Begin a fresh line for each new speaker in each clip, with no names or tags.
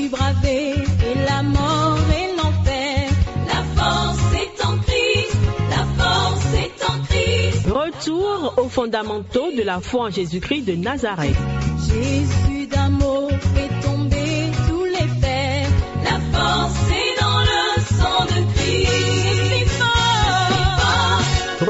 pu braver et la mort et l'enfer. La force est en Christ, la force est en Christ.
Retour aux fondamentaux de la foi en Jésus-Christ de Nazareth.
Jésus d'un mot fait tomber tous les fers. La force est dans le sang de Christ. Je suis fort.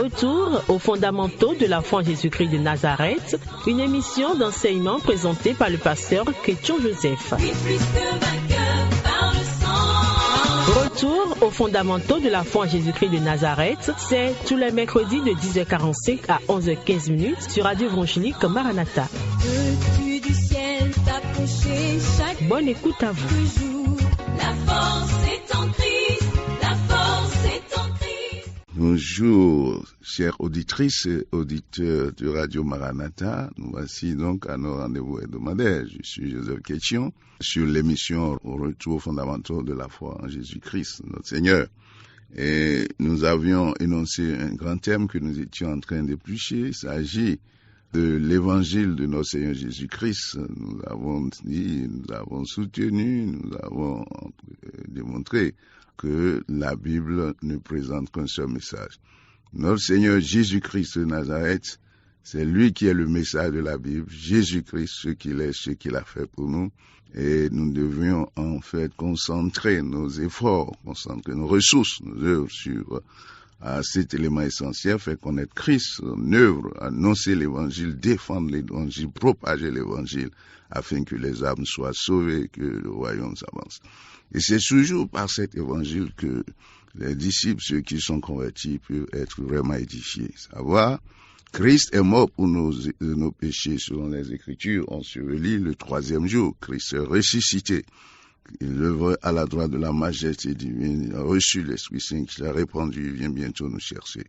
Retour aux fondamentaux de la foi en Jésus-Christ de Nazareth, une émission d'enseignement présentée par le pasteur Ketchon Joseph.
Oui, plus que vainqueur par le sang.
Retour aux fondamentaux de la foi en Jésus-Christ de Nazareth, c'est tous les mercredis de 10h45 à 11h15 sur Radio Évangélique Maranatha.
Veux-tu du ciel t'approcher chaque
Bonne écoute à vous.
jour? La force est en Christ, la force est en Christ.
Bonjour, chères auditrices et auditeurs de Radio Maranatha. Nous voici donc à nos rendez-vous hebdomadaires. Je suis Joseph Ketchon sur l'émission Retour aux fondamentaux de la foi en Jésus-Christ, notre Seigneur. Et nous avions énoncé un grand thème que nous étions en train d'éplucher. Il s'agit de l'évangile de notre Seigneur Jésus-Christ. Nous avons dit, nous avons soutenu, nous avons démontré que la Bible ne présente qu'un seul message. Notre Seigneur Jésus-Christ de Nazareth, c'est lui qui est le message de la Bible. Jésus-Christ, ce qu'il est, ce qu'il a fait pour nous. Et nous devions en fait concentrer nos efforts, concentrer nos ressources, nos œuvres sur cet élément essentiel, faire connaître Christ, en œuvre, annoncer l'évangile, défendre l'évangile, propager l'évangile, afin que les âmes soient sauvées, que le royaume s'avance. Et c'est toujours par cet évangile que les disciples, ceux qui sont convertis, peuvent être vraiment édifiés. Savoir, Christ est mort pour nos péchés selon les Écritures, enseveli le 3e jour. Christ est ressuscité. Il œuvre à la droite de la majesté divine. Il a reçu l'Esprit Saint qu'il a répandu. Il vient bientôt nous chercher.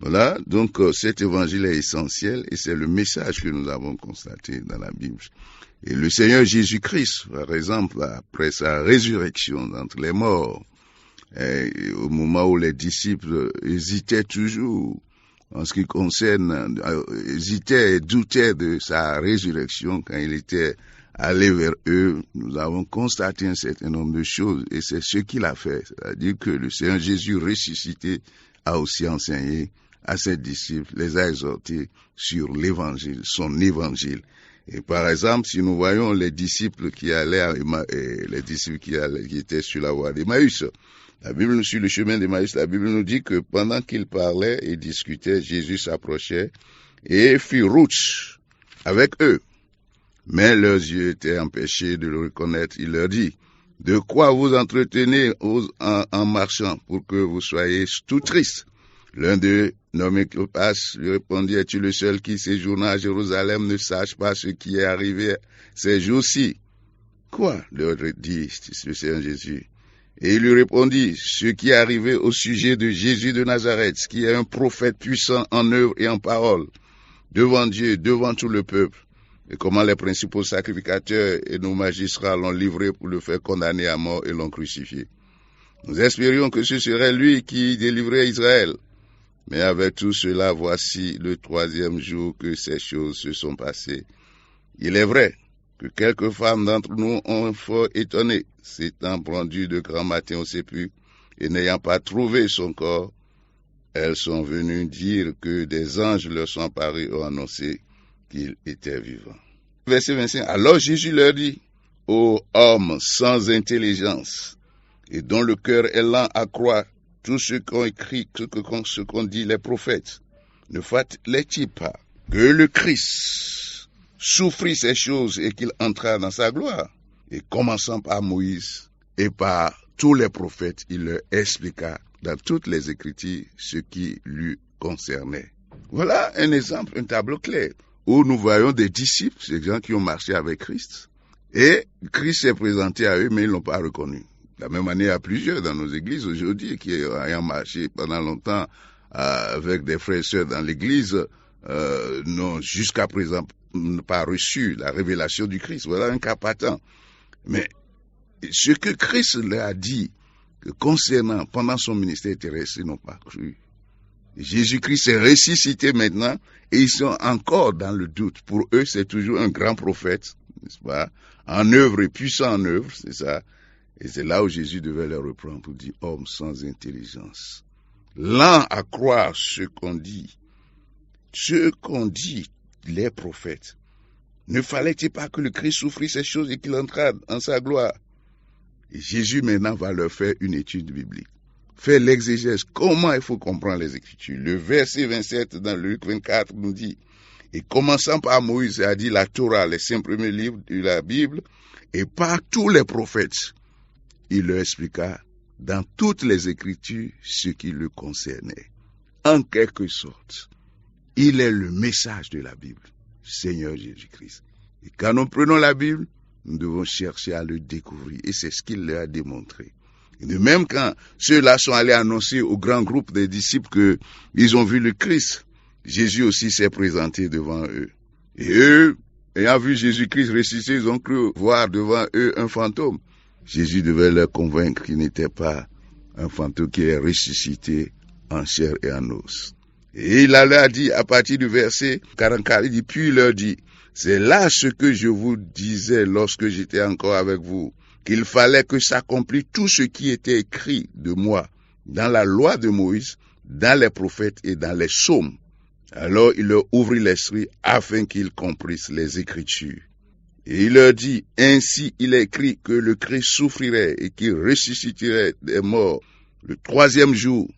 Voilà, donc cet évangile est essentiel et c'est le message que nous avons constaté dans la Bible. Et le Seigneur Jésus-Christ, par exemple, après sa résurrection d'entre les morts, au moment où les disciples hésitaient toujours en ce qui concerne, hésitaient et doutaient de sa résurrection quand il était allé vers eux, nous avons constaté un certain nombre de choses et c'est ce qu'il a fait. C'est-à-dire que le Seigneur Jésus ressuscité a aussi enseigné à ses disciples, les a exhortés sur l'évangile, son évangile. Et par exemple, si nous voyons les disciples qui allaient qui étaient sur la voie d'Emmaüs, la Bible, sur le chemin d'Emmaüs, la Bible nous dit que pendant qu'ils parlaient et discutaient, Jésus s'approchait et fit route avec eux. Mais leurs yeux étaient empêchés de le reconnaître. Il leur dit, de quoi vous entretenez en marchant pour que vous soyez tout tristes? L'un d'eux, nommé Cléopas, lui répondit, es-tu le seul qui séjourna à Jérusalem ne sache pas ce qui est arrivé ces jours-ci? Quoi? Leur dit le Seigneur Jésus. Et il lui répondit, ce qui est arrivé au sujet de Jésus de Nazareth, qui est un prophète puissant en œuvre et en parole, devant Dieu, devant tout le peuple, et comment les principaux sacrificateurs et nos magistrats l'ont livré pour le faire condamner à mort et l'ont crucifié. Nous espérions que ce serait lui qui délivrait Israël. Mais avec tout cela, voici le 3e jour que ces choses se sont passées. Il est vrai que quelques femmes d'entre nous ont fort étonné, s'étant rendues de grand matin au sépulcre, et n'ayant pas trouvé son corps, elles sont venues dire que des anges leur sont apparus et ont annoncé qu'il était vivant. Verset 25. Alors Jésus leur dit, ô hommes sans intelligence, et dont le cœur est lent à croire tout ce qu'ont écrit, ce qu'ont dit les prophètes, ne fallait-il pas que le Christ souffrit ces choses et qu'il entra dans sa gloire? Et commençant par Moïse et par tous les prophètes, il leur expliqua dans toutes les Écritures ce qui lui concernait. Voilà un exemple, un tableau clair, où nous voyons des disciples, ces gens qui ont marché avec Christ, et Christ s'est présenté à eux, mais ils ne l'ont pas reconnu. De la même manière, il y a plusieurs dans nos églises aujourd'hui qui ayant marché pendant longtemps avec des frères et sœurs dans l'église, n'ont jusqu'à présent pas reçu la révélation du Christ. Voilà un cas patent. Mais ce que Christ leur a dit concernant pendant son ministère terrestre, ils n'ont pas cru. Jésus-Christ est ressuscité maintenant et ils sont encore dans le doute. Pour eux, c'est toujours un grand prophète, n'est-ce pas? En œuvre et puissant en œuvre, c'est ça. Et c'est là où Jésus devait les reprendre pour dire, homme sans intelligence, lent à croire ce qu'ont dit les prophètes. Ne fallait-il pas que le Christ souffrisse ces choses et qu'il entrât en sa gloire? Et Jésus maintenant va leur faire une étude biblique. Faire l'exégèse, comment il faut comprendre les Écritures. Le verset 27 dans Luc 24 nous dit, et commençant par Moïse, c'est-à-dire la Torah, les 5 premiers livres de la Bible, et par tous les prophètes, il leur expliqua dans toutes les Écritures ce qui le concernait. En quelque sorte, il est le message de la Bible, Seigneur Jésus-Christ. Et quand nous prenons la Bible, nous devons chercher à le découvrir. Et c'est ce qu'il leur a démontré. Et de même quand ceux-là sont allés annoncer au grand groupe des disciples qu'ils ont vu le Christ, Jésus aussi s'est présenté devant eux. Et eux, ayant vu Jésus-Christ ressuscité, ils ont cru voir devant eux un fantôme. Jésus devait leur convaincre qu'il n'était pas un fantôme qui est ressuscité en chair et en os. Et il leur a dit, à partir du verset 44, il dit, puis il leur dit, c'est là ce que je vous disais lorsque j'étais encore avec vous, qu'il fallait que s'accomplisse tout ce qui était écrit de moi dans la loi de Moïse, dans les prophètes et dans les psaumes. Alors il leur ouvrit l'esprit afin qu'ils comprissent les Écritures. Et il leur dit, ainsi il est écrit que le Christ souffrirait et qu'il ressusciterait des morts le 3e jour,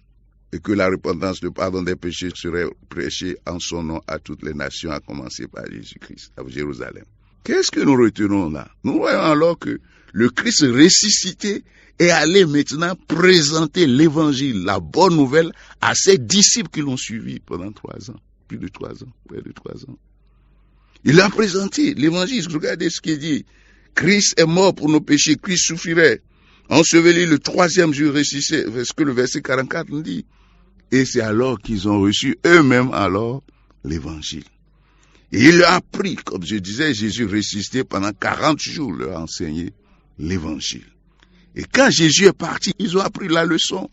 et que la repentance, le pardon des péchés serait prêchée en son nom à toutes les nations, à commencer par Jésus-Christ, à Jérusalem. Qu'est-ce que nous retenons là? Nous voyons alors que le Christ ressuscité est allé maintenant présenter l'évangile, la bonne nouvelle, à ses disciples qui l'ont suivi pendant 3 ans, plus de 3 ans, près de 3 ans. Il a présenté l'évangile. Regardez ce qu'il dit. Christ est mort pour nos péchés, Christ souffrirait, enseveli le 3e jour ressuscité, ce que le verset 44 nous dit. Et c'est alors qu'ils ont reçu eux-mêmes alors l'évangile. Et il leur a appris, comme je disais, Jésus ressuscité pendant 40 jours, leur a enseigné l'évangile. Et quand Jésus est parti, ils ont appris la leçon.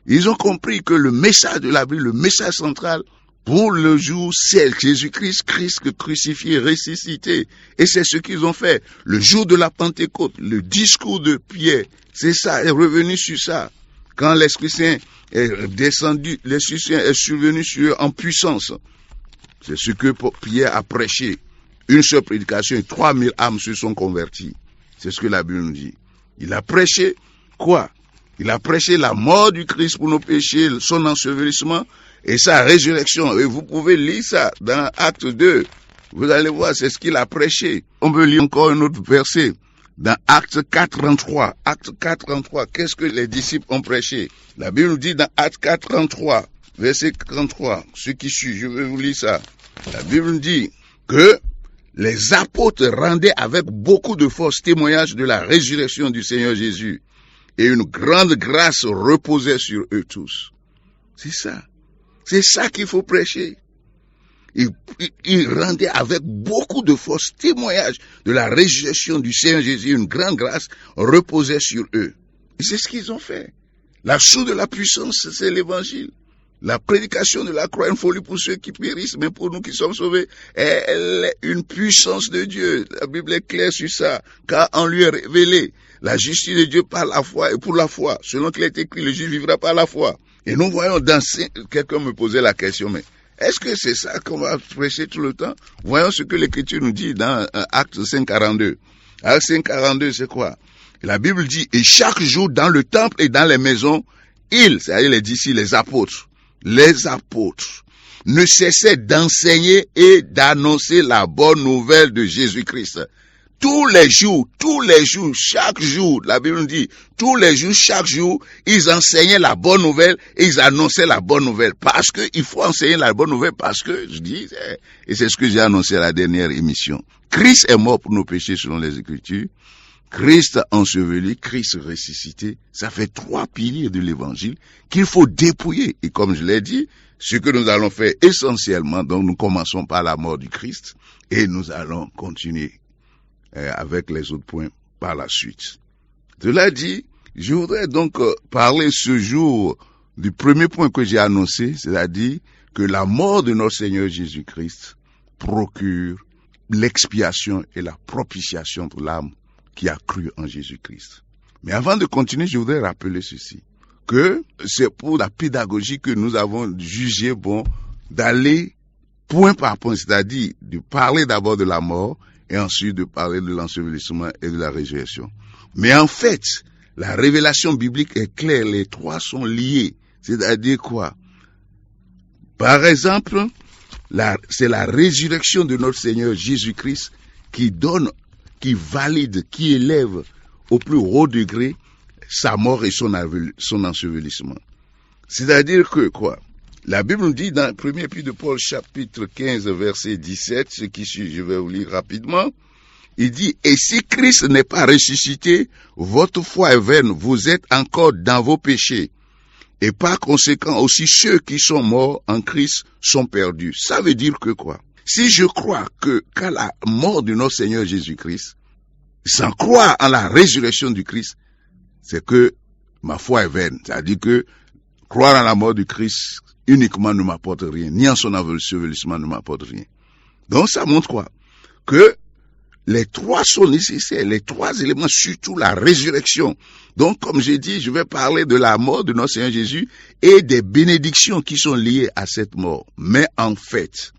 Ils ont compris que le message de la Bible, le message central pour le jour, c'est Jésus-Christ, Christ crucifié, ressuscité. Et c'est ce qu'ils ont fait. Le jour de la Pentecôte, le discours de Pierre, c'est ça, est revenu sur ça. Quand l'Esprit Saint est descendu, l'Esprit Saint est survenu sur eux en puissance. C'est ce que Pierre a prêché. Une seule prédication et 3000 âmes se sont converties. C'est ce que la Bible nous dit. Il a prêché quoi? Il a prêché la mort du Christ pour nos péchés, son ensevelissement et sa résurrection. Et vous pouvez lire ça dans Acte 2. Vous allez voir, c'est ce qu'il a prêché. On peut lire encore un autre verset dans Acte 4:33. Acte 4:33. Qu'est-ce que les disciples ont prêché? La Bible nous dit dans Acte 4:33, verset 33, ce qui suit, je vais vous lire ça. La Bible nous dit que les apôtres rendaient avec beaucoup de force témoignage de la résurrection du Seigneur Jésus. Et une grande grâce reposait sur eux tous. C'est ça. C'est ça qu'il faut prêcher. Ils rendaient avec beaucoup de force témoignage de la résurrection du Seigneur Jésus. Une grande grâce reposait sur eux. Et c'est ce qu'ils ont fait. La source de la puissance, c'est l'évangile. La prédication de la croix est une folie pour ceux qui périssent, mais pour nous qui sommes sauvés, elle est une puissance de Dieu. La Bible est claire sur ça, car on lui est révélé la justice de Dieu par la foi et pour la foi. Selon qu'il est écrit, le juste vivra par la foi. Et nous voyons dans quelqu'un me posait la question, mais est-ce que c'est ça qu'on va prêcher tout le temps? Voyons ce que l'Écriture nous dit dans Acte 5:42. Acte 5:42, c'est quoi? La Bible dit, et chaque jour dans le temple et dans les maisons, c'est-à-dire les disciples, les apôtres, ne cessaient d'enseigner et d'annoncer la bonne nouvelle de Jésus-Christ. Tous les jours, chaque jour, la Bible nous dit, tous les jours, chaque jour, ils enseignaient la bonne nouvelle et ils annonçaient la bonne nouvelle. Parce que il faut enseigner la bonne nouvelle parce que, je dis, et c'est ce que j'ai annoncé à la dernière émission. Christ est mort pour nos péchés selon les Écritures. Christ enseveli, Christ ressuscité. Ça fait 3 piliers de l'évangile qu'il faut dépouiller. Et comme je l'ai dit, ce que nous allons faire essentiellement, donc nous commençons par la mort du Christ et nous allons continuer avec les autres points par la suite. Cela dit, je voudrais donc parler ce jour du premier point que j'ai annoncé, c'est-à-dire que la mort de notre Seigneur Jésus-Christ procure l'expiation et la propitiation pour l'âme qui a cru en Jésus-Christ. Mais avant de continuer, je voudrais rappeler ceci, que c'est pour la pédagogie que nous avons jugé bon d'aller point par point, c'est-à-dire de parler d'abord de la mort et ensuite de parler de l'ensevelissement et de la résurrection. Mais en fait, la révélation biblique est claire, les trois sont liés. C'est-à-dire quoi? Par exemple, c'est la résurrection de notre Seigneur Jésus-Christ qui donne, qui valide, qui élève au plus haut degré sa mort et son ensevelissement. C'est-à-dire que quoi? La Bible nous dit dans le premier épître de Paul, chapitre 15, verset 17, ce qui suit, je vais vous lire rapidement. Il dit, et si Christ n'est pas ressuscité, votre foi est vaine, vous êtes encore dans vos péchés. Et par conséquent, aussi ceux qui sont morts en Christ sont perdus. Ça veut dire que quoi? Si je crois qu'à la mort de notre Seigneur Jésus-Christ, sans croire en la résurrection du Christ, c'est que ma foi est vaine. C'est-à-dire que croire en la mort du Christ uniquement ne m'apporte rien, ni en son ensevelissement ne m'apporte rien. Donc ça montre quoi? Que les trois sont nécessaires, les trois éléments, surtout la résurrection. Donc, comme j'ai dit, je vais parler de la mort de notre Seigneur Jésus et des bénédictions qui sont liées à cette mort. Mais en fait,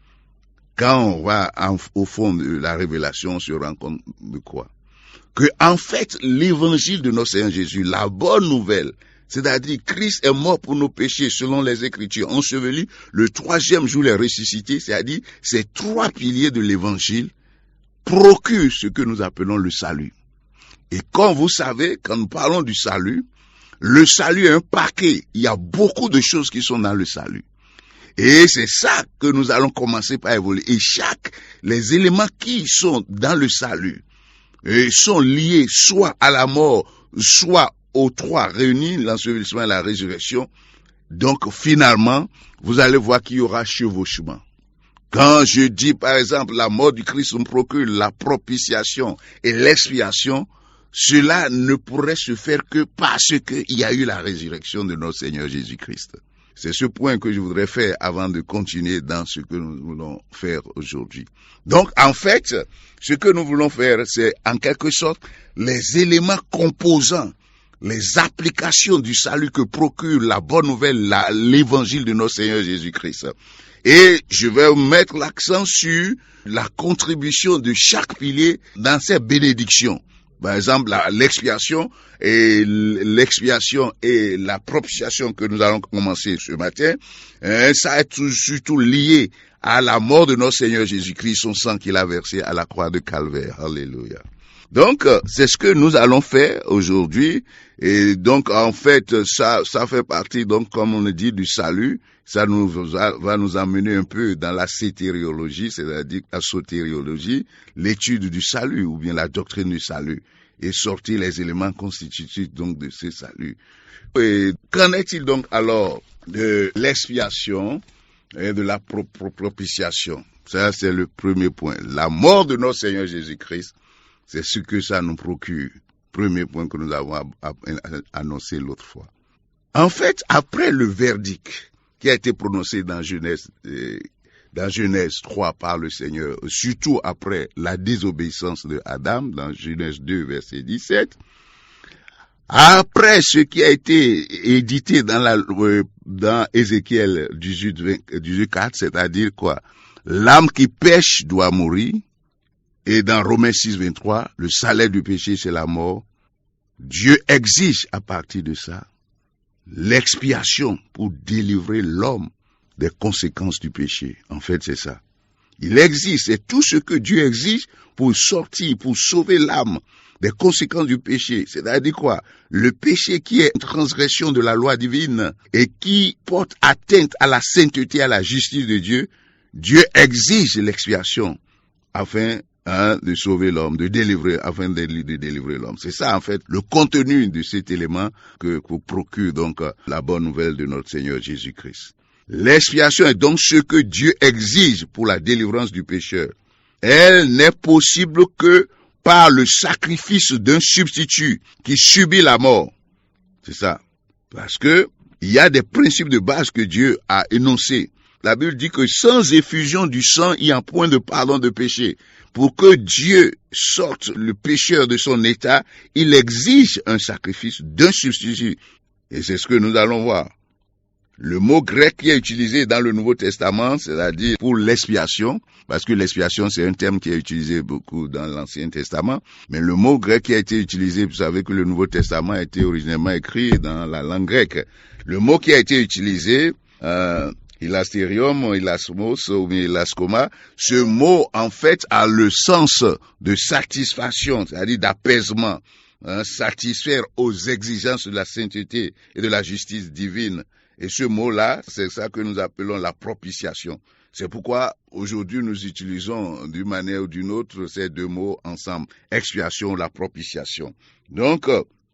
quand on va au fond de la révélation, on se rend compte de quoi? Que en fait, l'évangile de notre Seigneur Jésus, la bonne nouvelle, c'est-à-dire Christ est mort pour nos péchés selon les Écritures, enseveli, le troisième jour il est ressuscité, c'est-à-dire ces trois piliers de l'évangile procure ce que nous appelons le salut. Et comme vous savez, quand nous parlons du salut, le salut est un paquet. Il y a beaucoup de choses qui sont dans le salut. Et c'est ça que nous allons commencer par évoluer. Et les éléments qui sont dans le salut sont liés soit à la mort, soit aux trois réunis, l'ensevelissement et la résurrection. Donc finalement, vous allez voir qu'il y aura chevauchement. Quand je dis, par exemple, la mort du Christ nous procure la propitiation et l'expiation, cela ne pourrait se faire que parce qu'il y a eu la résurrection de notre Seigneur Jésus-Christ. C'est ce point que je voudrais faire avant de continuer dans ce que nous voulons faire aujourd'hui. Donc, en fait, ce que nous voulons faire, c'est en quelque sorte les éléments composants, les applications du salut que procure la bonne nouvelle, l'évangile de notre Seigneur Jésus-Christ. Et je vais mettre l'accent sur la contribution de chaque pilier dans ces bénédictions. Par exemple, l'expiation et la propitiation que nous allons commencer ce matin, ça est surtout lié à la mort de notre Seigneur Jésus-Christ, son sang qu'il a versé à la croix de Calvaire. Alléluia. Donc, c'est ce que nous allons faire aujourd'hui. Et donc, en fait, ça fait partie, donc, comme on le dit, du salut. Ça va nous amener un peu dans la sotériologie, c'est-à-dire la sotériologie, l'étude du salut, ou bien la doctrine du salut, et sortir les éléments constitutifs, donc, de ce salut. Et qu'en est-il donc, alors, de l'expiation et de la propitiation? Ça, c'est le premier point. La mort de notre Seigneur Jésus-Christ, c'est ce que ça nous procure. Premier point que nous avons annoncé l'autre fois. En fait, après le verdict qui a été prononcé dans Genèse 3 par le Seigneur, surtout après la désobéissance de Adam, dans Genèse 2, verset 17, après ce qui a été édité dans Ézéchiel 18:4, c'est-à-dire quoi? L'âme qui pêche doit mourir. Et dans Romains 6:23, le salaire du péché, c'est la mort. Dieu exige à partir de ça l'expiation pour délivrer l'homme des conséquences du péché. En fait, c'est ça. Il exige, c'est tout ce que Dieu exige pour sortir, pour sauver l'âme des conséquences du péché. C'est-à-dire quoi? Le péché qui est une transgression de la loi divine et qui porte atteinte à la sainteté, à la justice de Dieu, Dieu exige l'expiation afin de sauver l'homme, afin de délivrer l'homme. C'est ça, en fait, le contenu de cet élément que procure donc la bonne nouvelle de notre Seigneur Jésus-Christ. L'expiation est donc ce que Dieu exige pour la délivrance du pécheur. Elle n'est possible que par le sacrifice d'un substitut qui subit la mort. C'est ça. Parce que il y a des principes de base que Dieu a énoncés la Bible dit que sans effusion du sang, il n'y a point de pardon de péché. Pour que Dieu sorte le pécheur de son état, il exige un sacrifice d'un substitut. Et c'est ce que nous allons voir. Le mot grec qui est utilisé dans le Nouveau Testament, c'est-à-dire pour l'expiation, parce que l'expiation c'est un terme qui est utilisé beaucoup dans l'Ancien Testament, mais le mot grec qui a été utilisé, vous savez que le Nouveau Testament a été originellement écrit dans la langue grecque. Le mot qui a été utilisé, ilasterium, ilasmos ou bien ilaskoma, ce mot en fait a le sens de satisfaction, c'est-à-dire d'apaisement, satisfaire aux exigences de la sainteté et de la justice divine. Et ce mot-là, c'est ça que nous appelons la propitiation. C'est pourquoi aujourd'hui nous utilisons d'une manière ou d'une autre ces deux mots ensemble, expiation, la propitiation. Donc,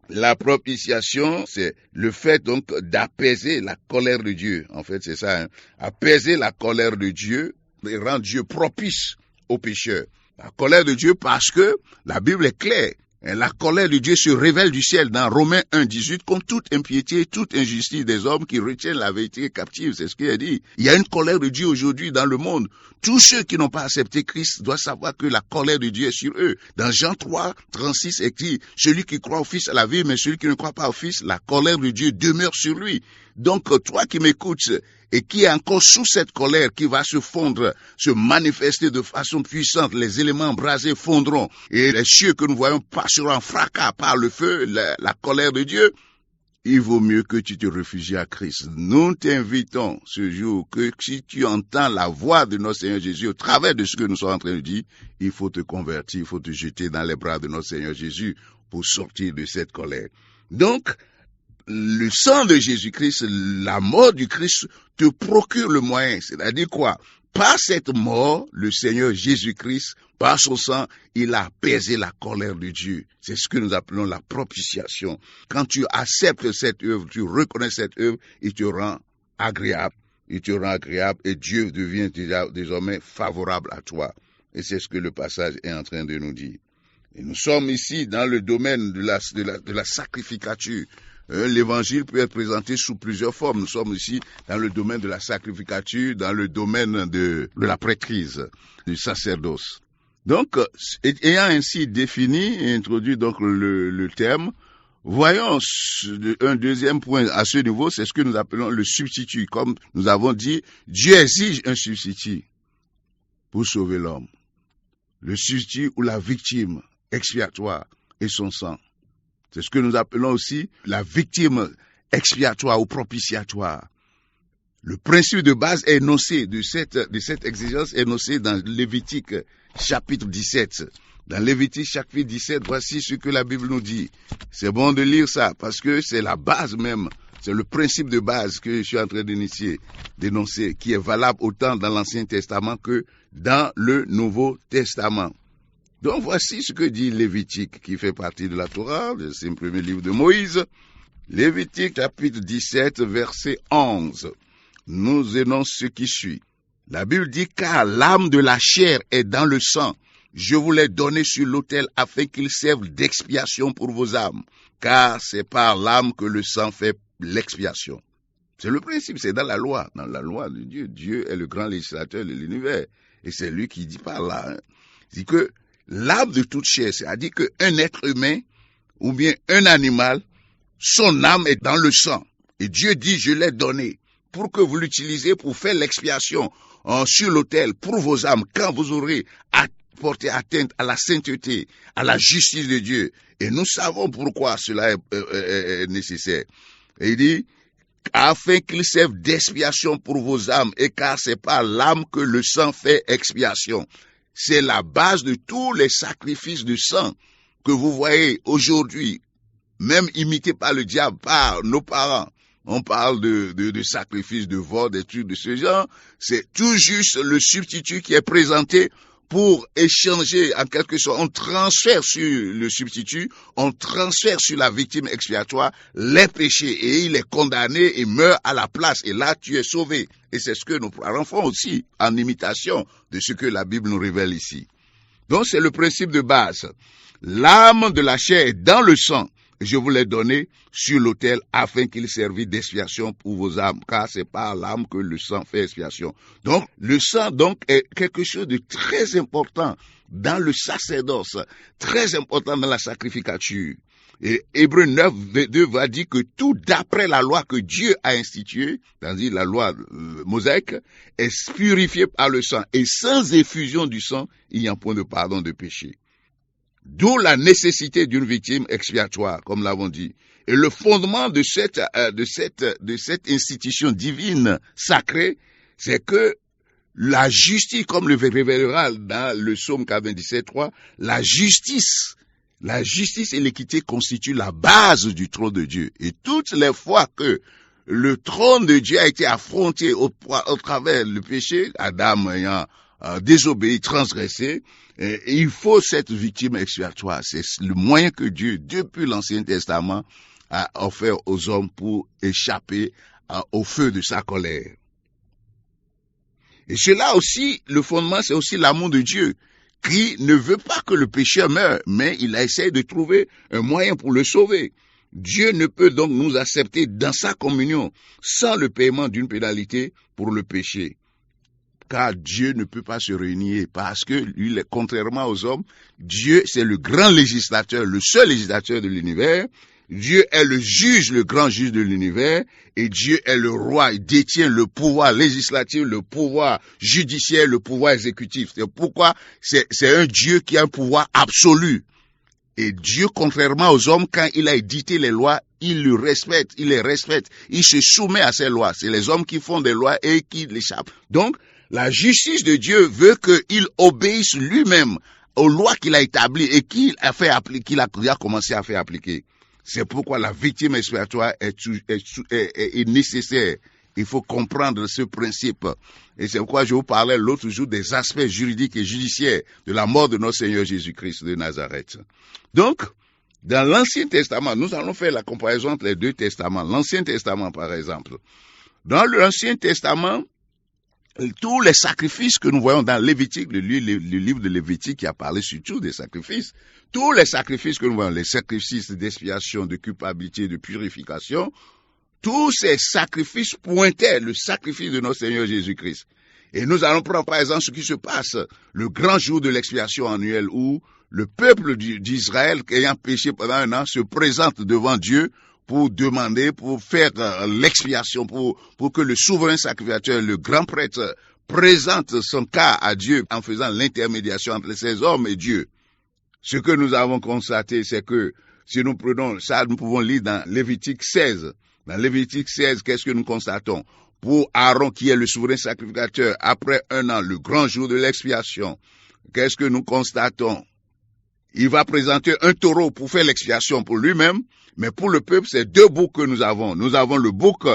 la propitiation, c'est le fait donc d'apaiser la colère de Dieu. En fait, c'est ça, apaiser la colère de Dieu et rendre Dieu propice aux pécheurs. La colère de Dieu parce que la Bible est claire. La colère de Dieu se révèle du ciel dans Romains 1,18 contre toute impiété, toute injustice des hommes qui retiennent la vérité captive. C'est ce qu'il a dit. Il y a une colère de Dieu aujourd'hui dans le monde. Tous ceux qui n'ont pas accepté Christ doivent savoir que la colère de Dieu est sur eux. Dans Jean 3, 36 écrit, celui qui croit au Fils a la vie, mais celui qui ne croit pas au Fils, la colère de Dieu demeure sur lui. Donc, toi qui m'écoutes et qui est encore sous cette colère qui va se fondre, se manifester de façon puissante, les éléments embrasés fondront et les cieux que nous voyons passeront en fracas par le feu, la colère de Dieu, il vaut mieux que tu te réfugies à Christ. Nous t'invitons ce jour que si tu entends la voix de notre Seigneur Jésus au travers de ce que nous sommes en train de dire, il faut te convertir, il faut te jeter dans les bras de notre Seigneur Jésus pour sortir de cette colère. Donc, le sang de Jésus-Christ, la mort du Christ te procure le moyen. C'est-à-dire quoi? Par cette mort, le Seigneur Jésus-Christ, par son sang, il a apaisé la colère de Dieu. C'est ce que nous appelons la propitiation. Quand tu acceptes cette œuvre, tu reconnais cette œuvre, il te rend agréable. Il te rend agréable et Dieu devient désormais favorable à toi. Et c'est ce que le passage est en train de nous dire. Et nous sommes ici dans le domaine de la sacrificature. L'évangile peut être présenté sous plusieurs formes. Nous sommes ici dans le domaine de la sacrificature, dans le domaine de la prêtrise, du sacerdoce. Donc, ayant ainsi défini et introduit donc le terme, voyons un deuxième point à ce niveau, c'est ce que nous appelons le substitut. Comme nous avons dit, Dieu exige un substitut pour sauver l'homme. Le substitut ou la victime expiatoire et son sang. C'est ce que nous appelons aussi la victime expiatoire ou propitiatoire. Le principe de base est énoncé de cette exigence énoncée dans Lévitique chapitre 17. Dans Lévitique chapitre 17, voici ce que la Bible nous dit. C'est bon de lire ça parce que c'est la base même. C'est le principe de base que je suis en train d'énoncer, qui est valable autant dans l'Ancien Testament que dans le Nouveau Testament. Donc voici ce que dit Lévitique, qui fait partie de la Torah, c'est le premier livre de Moïse. Lévitique chapitre 17, verset 11. Nous énonce ce qui suit. La Bible dit, car l'âme de la chair est dans le sang. Je vous l'ai donné sur l'autel afin qu'il serve d'expiation pour vos âmes. Car c'est par l'âme que le sang fait l'expiation. C'est le principe, c'est dans la loi de Dieu. Dieu est le grand législateur de l'univers. Et c'est lui qui dit par là. Il dit que l'âme de toute chair, c'est-à-dire qu'un être humain ou bien un animal, son âme est dans le sang. Et Dieu dit, je l'ai donné pour que vous l'utilisiez pour faire l'expiation sur l'autel pour vos âmes quand vous aurez porté atteinte à la sainteté, à la justice de Dieu. Et nous savons pourquoi cela est nécessaire. Et il dit, afin qu'il serve d'expiation pour vos âmes, et car c'est par l'âme que le sang fait expiation. C'est la base de tous les sacrifices de sang que vous voyez aujourd'hui, même imités par le diable, par nos parents. On parle de sacrifices, de vol, des trucs de ce genre. C'est tout juste le substitut qui est présenté pour échanger, en quelque sorte. On transfère sur le substitut, on transfère sur la victime expiatoire les péchés et il est condamné et meurt à la place. Et là, tu es sauvé. Et c'est ce que nos parents font aussi, en imitation de ce que la Bible nous révèle ici. Donc, c'est le principe de base. L'âme de la chair est dans le sang. Je vous l'ai donné sur l'autel afin qu'il servît d'expiation pour vos âmes, car c'est par l'âme que le sang fait expiation. Donc, le sang, donc, est quelque chose de très important dans le sacerdoce, très important dans la sacrificature. Et Hébreux 9, 2 va dire que tout d'après la loi que Dieu a instituée, c'est-à-dire la loi mosaïque, est purifié par le sang. Et sans effusion du sang, il n'y a point de pardon de péché. D'où la nécessité d'une victime expiatoire, comme l'avons dit. Et le fondement de cette institution divine sacrée, c'est que la justice, comme le révélera dans le psaume 97.3, la justice et l'équité constituent la base du trône de Dieu. Et toutes les fois que le trône de Dieu a été affronté au travers le péché, Adam ayant désobéi, transgressé, il faut cette victime expiatoire. C'est le moyen que Dieu, depuis l'Ancien Testament, a offert aux hommes pour échapper au feu de sa colère. Et cela aussi, le fondement, c'est aussi l'amour de Dieu, qui ne veut pas que le pécheur meure, mais il essaie de trouver un moyen pour le sauver. Dieu ne peut donc nous accepter dans sa communion sans le paiement d'une pénalité pour le péché. Car Dieu ne peut pas se réunir parce que lui, contrairement aux hommes, Dieu c'est le grand législateur, le seul législateur de l'univers. Dieu est le juge, le grand juge de l'univers, et Dieu est le roi, il détient le pouvoir législatif, le pouvoir judiciaire, le pouvoir exécutif. C'est pourquoi c'est un Dieu qui a un pouvoir absolu. Et Dieu, contrairement aux hommes, quand il a édité les lois, il les respecte, il se soumet à ces lois. C'est les hommes qui font des lois et qui l'échappent. Donc, la justice de Dieu veut qu'il obéisse lui-même aux lois qu'il a établies et qu'il a déjà commencé à faire appliquer. C'est pourquoi la victime expiatoire est nécessaire. Il faut comprendre ce principe. Et c'est pourquoi je vous parlais l'autre jour des aspects juridiques et judiciaires de la mort de notre Seigneur Jésus-Christ de Nazareth. Donc, dans l'Ancien Testament, nous allons faire la comparaison entre les deux testaments. L'Ancien Testament, par exemple. Dans l'Ancien Testament, tous les sacrifices que nous voyons dans Lévitique, le livre de Lévitique qui a parlé surtout des sacrifices, tous les sacrifices que nous voyons, les sacrifices d'expiation, de culpabilité, de purification, tous ces sacrifices pointaient le sacrifice de notre Seigneur Jésus-Christ. Et nous allons prendre par exemple ce qui se passe le grand jour de l'expiation annuelle où le peuple d'Israël, ayant péché pendant un an, se présente devant Dieu pour demander, pour faire l'expiation, pour que le souverain sacrificateur, le grand prêtre, présente son cas à Dieu en faisant l'intermédiation entre ces hommes et Dieu. Ce que nous avons constaté, c'est que si nous prenons ça, nous pouvons lire dans Lévitique 16. Dans Lévitique 16, qu'est-ce que nous constatons? Pour Aaron, qui est le souverain sacrificateur, après un an, le grand jour de l'expiation, qu'est-ce que nous constatons? Il va présenter un taureau pour faire l'expiation pour lui-même, mais pour le peuple, c'est deux boucs que nous avons. Nous avons le bouc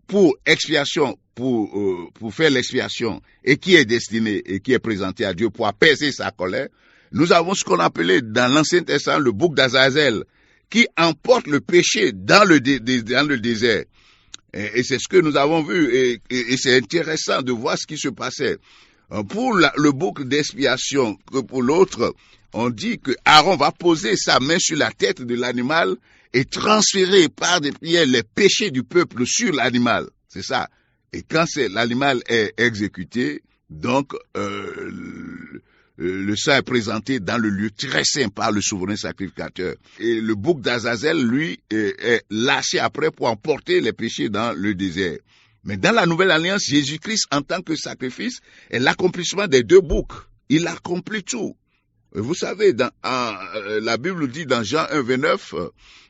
pour expiation, pour faire l'expiation, et qui est destiné, et qui est présenté à Dieu pour apaiser sa colère. Nous avons ce qu'on appelait dans l'Ancien Testament le bouc d'Azazel, qui emporte le péché dans le désert. Et c'est ce que nous avons vu, et c'est intéressant de voir ce qui se passait. Pour le bouc d'expiation, que pour l'autre, on dit que Aaron va poser sa main sur la tête de l'animal et transférer par des prières les péchés du peuple sur l'animal. C'est ça. Et quand l'animal est exécuté, donc le sang est présenté dans le lieu très saint par le souverain sacrificateur. Et le bouc d'Azazel, lui, est lâché après pour emporter les péchés dans le désert. Mais dans la Nouvelle Alliance, Jésus-Christ, en tant que sacrifice, est l'accomplissement des deux boucs. Il accomplit tout. Vous savez, la Bible dit dans Jean 1, 29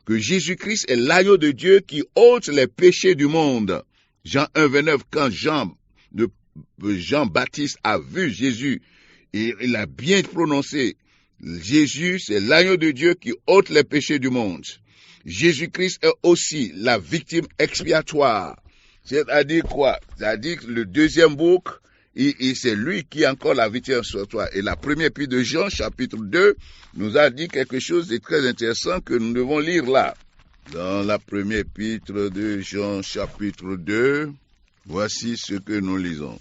que Jésus-Christ est l'agneau de Dieu qui ôte les péchés du monde. Jean 1, 29, quand Jean-Baptiste a vu Jésus, il a bien prononcé, Jésus, c'est l'agneau de Dieu qui ôte les péchés du monde. Jésus-Christ est aussi la victime expiatoire. C'est-à-dire quoi? C'est-à-dire que le deuxième bouc, c'est lui qui est encore la victime expiatoire. Et la première épître de Jean, chapitre 2, nous a dit quelque chose de très intéressant que nous devons lire là. Dans la première épître de Jean, chapitre 2, voici ce que nous lisons.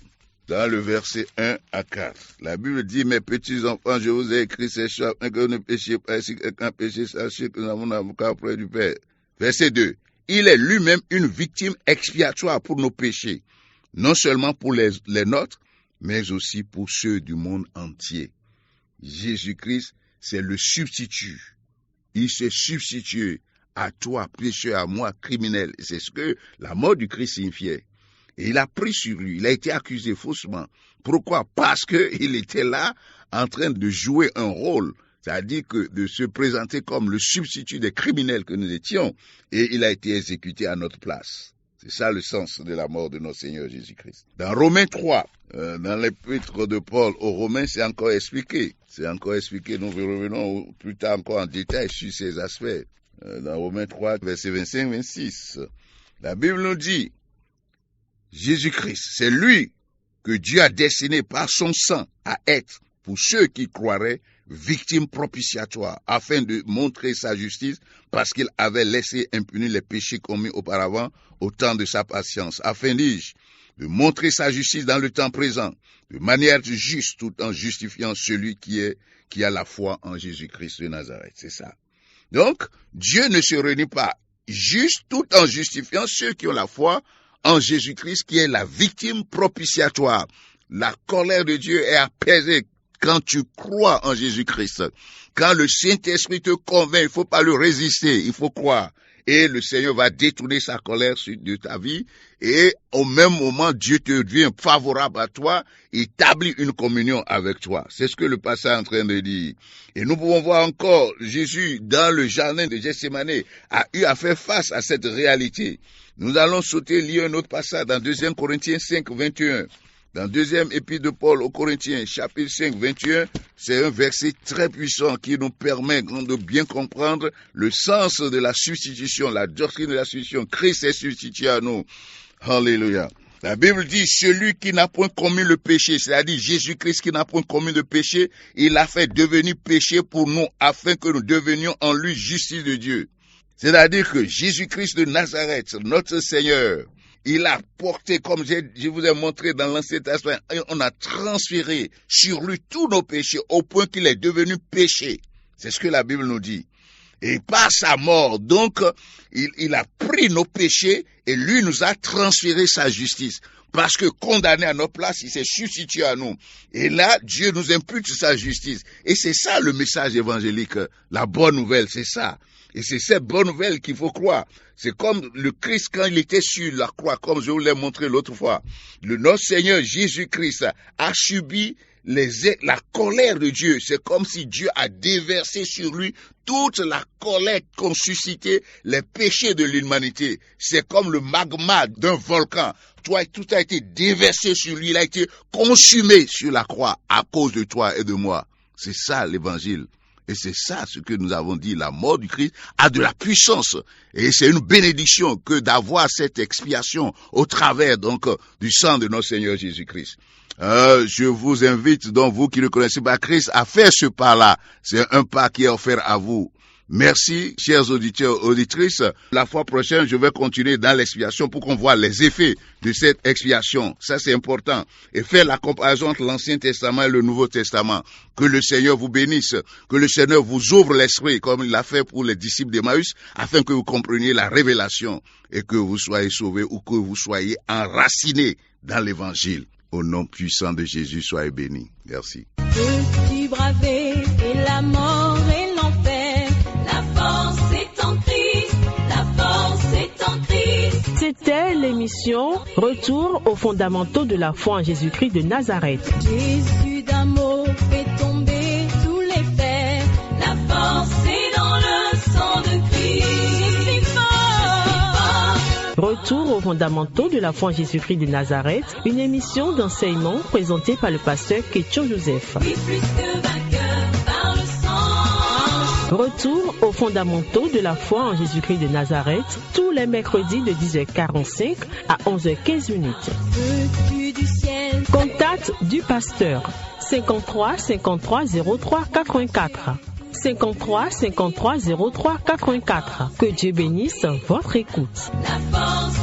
dans le verset 1 à 4. La Bible dit, mes petits enfants, je vous ai écrit ces choses afin que vous ne péchiez pas, si quelqu'un péché, sachez que nous avons un avocat auprès du Père. Verset 2. Il est lui-même une victime expiatoire pour nos péchés, non seulement pour les nôtres, mais aussi pour ceux du monde entier. Jésus-Christ, c'est le substitut. Il s'est substitué à toi, pécheur, à moi, criminel. C'est ce que la mort du Christ signifiait. Et il a pris sur lui, il a été accusé faussement. Pourquoi? Parce qu'il était là en train de jouer un rôle, c'est-à-dire que de se présenter comme le substitut des criminels que nous étions, et il a été exécuté à notre place. C'est ça le sens de la mort de notre Seigneur Jésus-Christ. Dans Romains 3, dans l'épître de Paul aux Romains, c'est encore expliqué. Nous revenons plus tard encore en détail sur ces aspects. Dans Romains 3, versets 25-26, la Bible nous dit, Jésus-Christ, c'est lui que Dieu a destiné par son sang à être, pour ceux qui croiraient, victime propitiatoire, afin de montrer sa justice, parce qu'il avait laissé impunis les péchés commis auparavant au temps de sa patience, afin, dis-je, de montrer sa justice dans le temps présent, de manière juste, tout en justifiant celui qui a la foi en Jésus-Christ de Nazareth. C'est ça. Donc, Dieu ne se réunit pas juste tout en justifiant ceux qui ont la foi en Jésus-Christ, qui est la victime propitiatoire. La colère de Dieu est apaisée quand tu crois en Jésus-Christ. Quand le Saint-Esprit te convainc, il ne faut pas le résister, il faut croire. Et le Seigneur va détourner sa colère de ta vie. Et au même moment, Dieu te devient favorable à toi, établit une communion avec toi. C'est ce que le passage est en train de dire. Et nous pouvons voir encore, Jésus, dans le jardin de Gethsémani, a eu à faire face à cette réalité. Nous allons lire un autre passage dans 2 Corinthiens 5, 21. Dans 2e épître de Paul aux Corinthiens, chapitre 5, 21, c'est un verset très puissant qui nous permet de bien comprendre le sens de la substitution, la doctrine de la substitution. Christ est substitué à nous. Alléluia. La Bible dit, celui qui n'a point commis le péché, c'est-à-dire Jésus-Christ qui n'a point commis le péché, il l'a fait devenir péché pour nous, afin que nous devenions en lui justice de Dieu. C'est-à-dire que Jésus-Christ de Nazareth, notre Seigneur, il a porté, comme je vous ai montré dans l'Ancien Testament, on a transféré sur lui tous nos péchés au point qu'il est devenu péché. C'est ce que la Bible nous dit. Et par sa mort, donc, il a pris nos péchés et lui nous a transféré sa justice. Parce que condamné à notre place, il s'est substitué à nous. Et là, Dieu nous impute sa justice. Et c'est ça le message évangélique, la bonne nouvelle, c'est ça. Et c'est cette bonne nouvelle qu'il faut croire. C'est comme le Christ quand il était sur la croix, comme je vous l'ai montré l'autre fois. Notre Seigneur Jésus-Christ a subi la colère de Dieu. C'est comme si Dieu a déversé sur lui toute la colère qu'ont suscité les péchés de l'humanité. C'est comme le magma d'un volcan. Tout a été déversé sur lui. Il a été consumé sur la croix à cause de toi et de moi. C'est ça l'évangile. Et c'est ça ce que nous avons dit, la mort du Christ a de la puissance. Et c'est une bénédiction que d'avoir cette expiation au travers donc du sang de notre Seigneur Jésus-Christ. Je vous invite donc, vous qui ne connaissez pas Christ, à faire ce pas-là. C'est un pas qui est offert à vous. Merci, chers auditeurs, auditrices. La fois prochaine, je vais continuer dans l'expiation pour qu'on voit les effets de cette expiation. Ça, c'est important. Et faire la comparaison entre l'Ancien Testament et le Nouveau Testament. Que le Seigneur vous bénisse. Que le Seigneur vous ouvre l'esprit, comme il l'a fait pour les disciples d'Emmaüs, afin que vous compreniez la révélation et que vous soyez sauvés ou que vous soyez enracinés dans l'Évangile. Au nom puissant de Jésus, soyez bénis. Merci.
Peux-tu braver et la mort et l'enfer? La force est en Christ, la force est en Christ.
C'était l'émission Retour aux fondamentaux de la foi en Jésus-Christ de Nazareth.
Jésus d'un mot fait tomber tous les fers. La force est dans le sang de Christ. Je suis fort.
Retour aux fondamentaux de la foi en Jésus-Christ de Nazareth, une émission d'enseignement présentée par le pasteur Ketcho Joseph.
Oui, plus que vainqueur par le sang.
Retour aux fondamentaux de la foi en Jésus-Christ de Nazareth, tous les mercredis de 10h45 à 11h15.
Veux-tu du ciel?
Contact du pasteur 53 53 03 84. 53 53 03 84. Que Dieu bénisse votre écoute.
La force